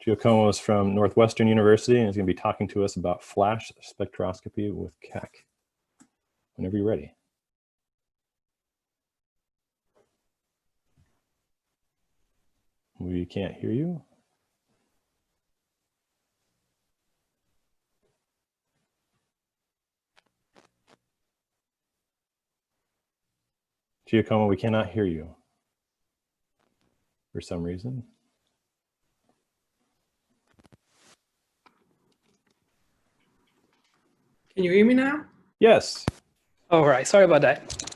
Giacomo is from Northwestern University and is going to be talking to us about flash spectroscopy with Keck. Whenever you're ready. We can't hear you. Giacomo, we cannot hear you for some reason. Can you hear me now? Yes. All right, sorry about that.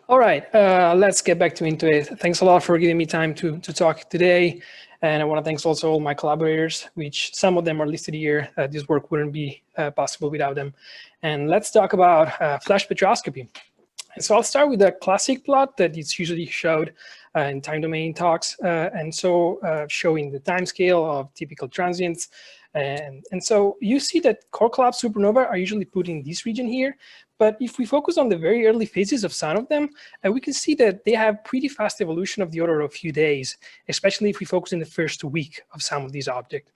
All right, let's get back into it. Thanks a lot for giving me time to talk today. And I want to thank also all my collaborators, which some of them are listed here. This work wouldn't be possible without them. And let's talk about flash spectroscopy. And so I'll start with the classic plot that is usually showed in time domain talks. And so showing the time scale of typical transients. And so you see that core collapse supernova are usually put in this region here. But if we focus on the very early phases of some of them, we can see that they have pretty fast evolution of the order of a few days, especially if we focus in the first week of some of these objects.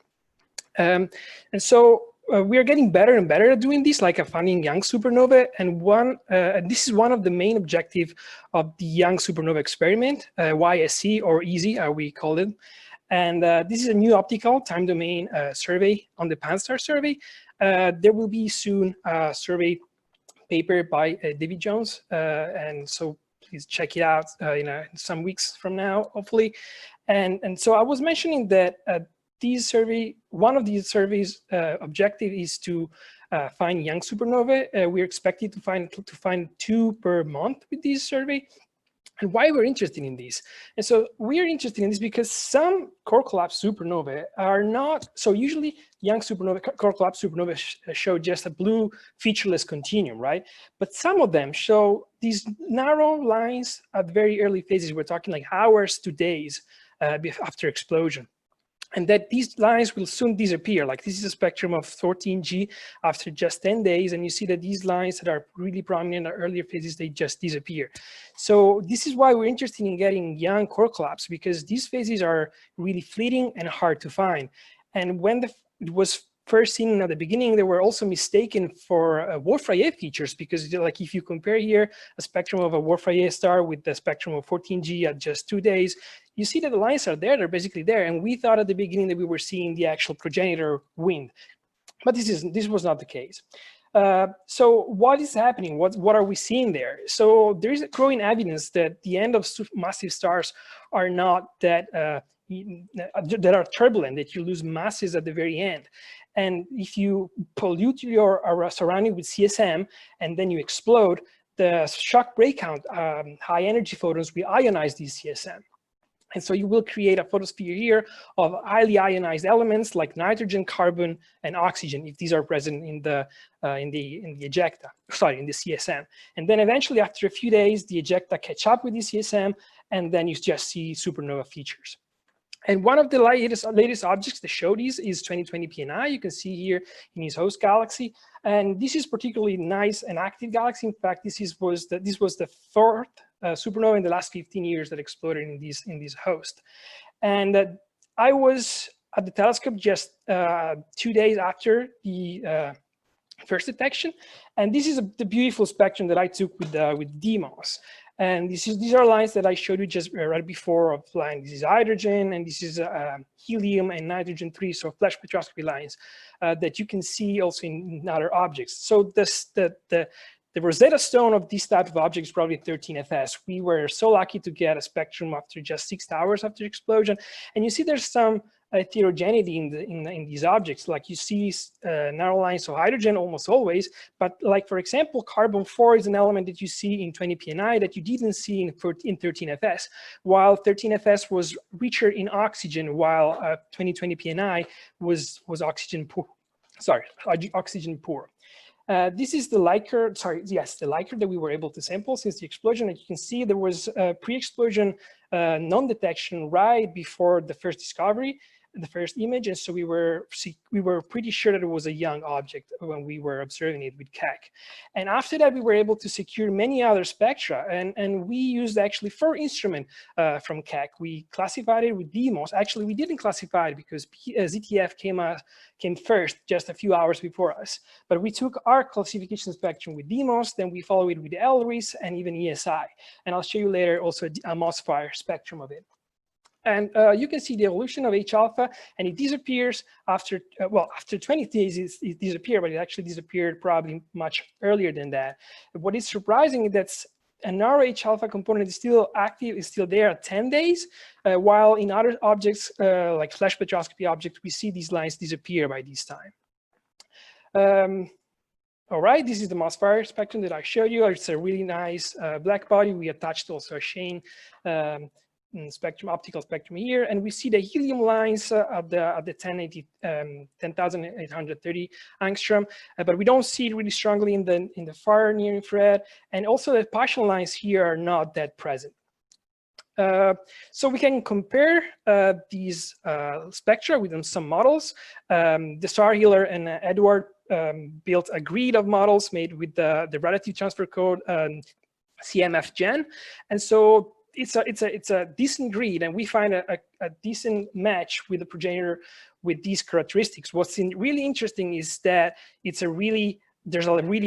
And so we are getting better and better at doing this, like finding young supernova. And this is one of the main objectives of the young supernova experiment, YSC or EASY, we call it. And this is a new optical time domain survey on the Pan-STAR survey. There will be soon a survey paper by David Jones. And so please check it out in some weeks from now, hopefully. And so I was mentioning that one of these surveys objective is to find young supernova. We're expected to find 2 per month with this survey. And why we're interested in this? And so we're interested in this because some core collapse supernova are not, so usually young supernova, core collapse supernova show just a blue featureless continuum, right? But some of them show these narrow lines at very early phases. We're talking like hours to days after explosion. And that these lines will soon disappear. Like this is a spectrum of 14G after just 10 days. And you see that these lines that are really prominent in the earlier phases, they just disappear. So this is why we're interested in getting young core collapse, because these phases are really fleeting and hard to find. And when it was first seen at the beginning, they were also mistaken for Wolf-Rayet features, because like if you compare here a spectrum of a Wolf-Rayet star with the spectrum of 14G at just 2 days, you see that the lines are there, they're basically there. And we thought at the beginning that we were seeing the actual progenitor wind, but this was not the case. So what is happening? What are we seeing there? So there is a growing evidence that the end of massive stars are not that are turbulent, that you lose masses at the very end. And if you pollute your surrounding with CSM and then you explode, the shock breakout high energy photons will ionize these CSM. And so you will create a photosphere here of highly ionized elements like nitrogen, carbon, and oxygen, if these are present in the ejecta, sorry, in the CSM. And then eventually, after a few days, the ejecta catch up with the CSM, and then you just see supernova features. And one of the latest objects that show these is 2020 PNI. You can see here in his host galaxy. And this is particularly nice and active galaxy. In fact, this was the 4th supernova in the last 15 years that exploded in this host. And I was at the telescope just 2 days after the first detection. And this is the beautiful spectrum that I took with DMOS. And these are lines that I showed you just right before of line. This is hydrogen, and this is helium and nitrogen-3, so flash spectroscopy lines that you can see also in other objects. So the Rosetta Stone of this type of object is probably 13FS. We were so lucky to get a spectrum after just 6 hours after explosion. And you see there's some heterogeneity in these objects. Like you see narrow lines of hydrogen almost always, but like for example, carbon-4 is an element that you see in 20 PNI that you didn't see in 13FS, while 13FS was richer in oxygen, while 2020 PNI was oxygen poor. Sorry, oxygen poor. This is the Liker, the Liker that we were able to sample since the explosion. And you can see there was a pre-explosion non-detection right before the first discovery. the first image, and so we were pretty sure that it was a young object when we were observing it with Keck. And after that, we were able to secure many other spectra, and we used actually 4 instruments from Keck. We classified it with DEIMOS. Actually, we didn't classify it because ZTF came first just a few hours before us. But we took our classification spectrum with DEIMOS, then we followed it with LRIS and even ESI. And I'll show you later also a MOSFire spectrum of it. And you can see the evolution of H alpha, and it disappears after, well, after 20 days it disappeared, but it actually disappeared probably much earlier than that. What is surprising is that a narrow H alpha component is still active, is still there at 10 days, while in other objects, like flash spectroscopy objects, we see these lines disappear by this time. All right, this is the MOSFire spectrum that I showed you. It's a really nice black body. We attached also a chain spectrum, optical spectrum here, and we see the helium lines at the 10,830 angstrom, but we don't see it really strongly in the far near infrared, and also the partial lines here are not that present. So we can compare these spectra with some models. The Starhiller and Edward built a grid of models made with the relative transfer code CMFGEN, and so it's a decent grid, and we find a decent match with the progenitor with these characteristics. What's really interesting is that there's a really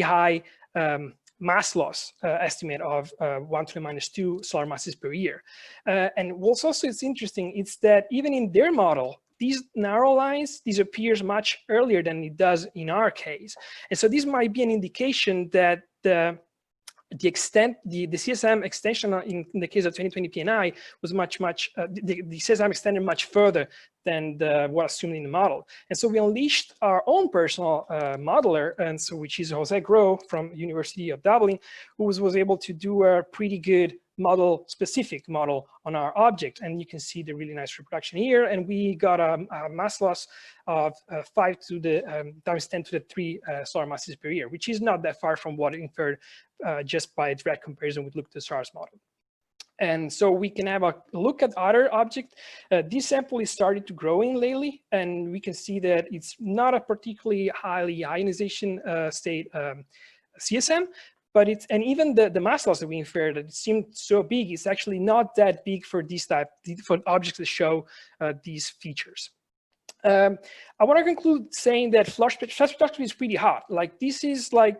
high mass loss estimate of 1 to the -2 solar masses per year. And what's also interesting is that even in their model, these narrow lines disappears much earlier than it does in our case. And so this might be an indication that the CSM extension in the case of 2020 PNI was the CSM extended much further than what assumed in the model. And so we unleashed our own personal modeler, and so which is Jose Groh from University of Dublin, who was able to do a pretty good specific model on our object. And you can see the really nice reproduction here. And we got a mass loss of 5 to the times 10 to the 3 solar masses per year, which is not that far from what inferred just by a direct comparison with Luke Tessar's model. And so we can have a look at other objects. This sample is started to growing lately, and we can see that it's not a particularly highly ionization state CSM, but and even the mass loss that we inferred, that it seemed so big, it's actually not that big for for objects that show these features. I want to conclude saying that flash spectroscopy is pretty hot. Like this is like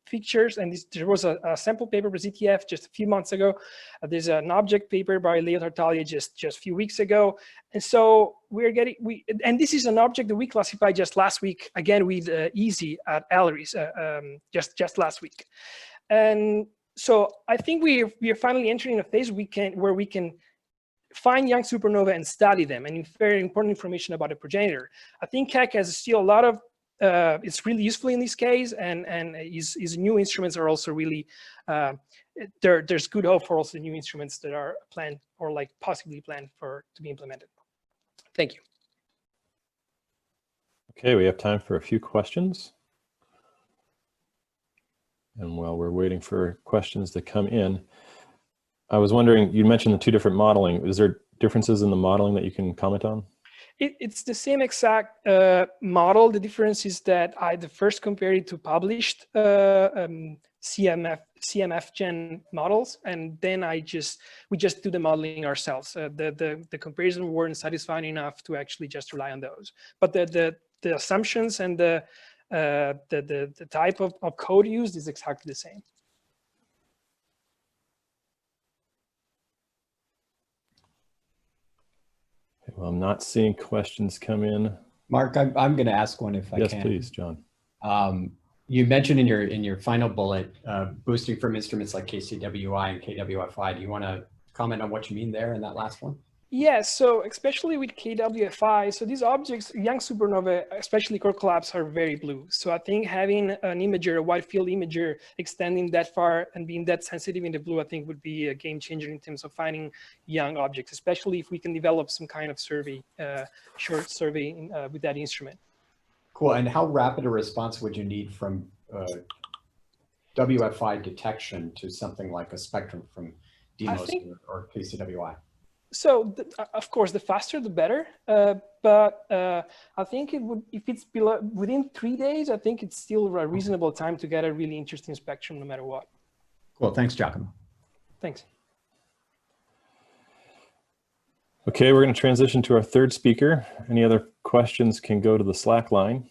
features, and there was a sample paper by ZTF just a few months ago. There's an object paper by Leo Tartaglia just a few weeks ago, and so and this is an object that we classified just last week again with EASY at LRIS just last week, and so I think we are finally entering a phase where we can find young supernova and study them and very important information about the progenitor. I think Keck has still a lot of, it's really useful in this case, and his new instruments are also really, there's good hope for also new instruments that are planned or like possibly planned to be implemented. Thank you. Okay, we have time for a few questions. And while we're waiting for questions to come in, I was wondering, you mentioned the 2 different modeling. Is there differences in the modeling that you can comment on? It's the same exact model. The difference is that I first compared it to published CMFGEN models, and then we just do the modeling ourselves. The comparison weren't satisfying enough to actually just rely on those. But the assumptions and the type of code used is exactly the same. Well, I'm not seeing questions come in. Mark, I'm going to ask one if I can. Yes, please, John. You mentioned in your final bullet boosting from instruments like KCWI and KWFI. Do you want to comment on what you mean there in that last one? Yeah, so especially with KWFI, so these objects, young supernova, especially core collapse, are very blue. So I think having an imager, a wide field imager, extending that far and being that sensitive in the blue, I think would be a game changer in terms of finding young objects, especially if we can develop some kind of survey, short survey with that instrument. Cool, and how rapid a response would you need from WFI detection to something like a spectrum from DEIMOS or KCWI? So of course, the faster the better. But I think it would, if it's below, within 3 days, I think it's still a reasonable time to get a really interesting spectrum, no matter what. Cool. Thanks, Giacomo. Thanks. Okay, we're going to transition to our third speaker. Any other questions can go to the Slack line.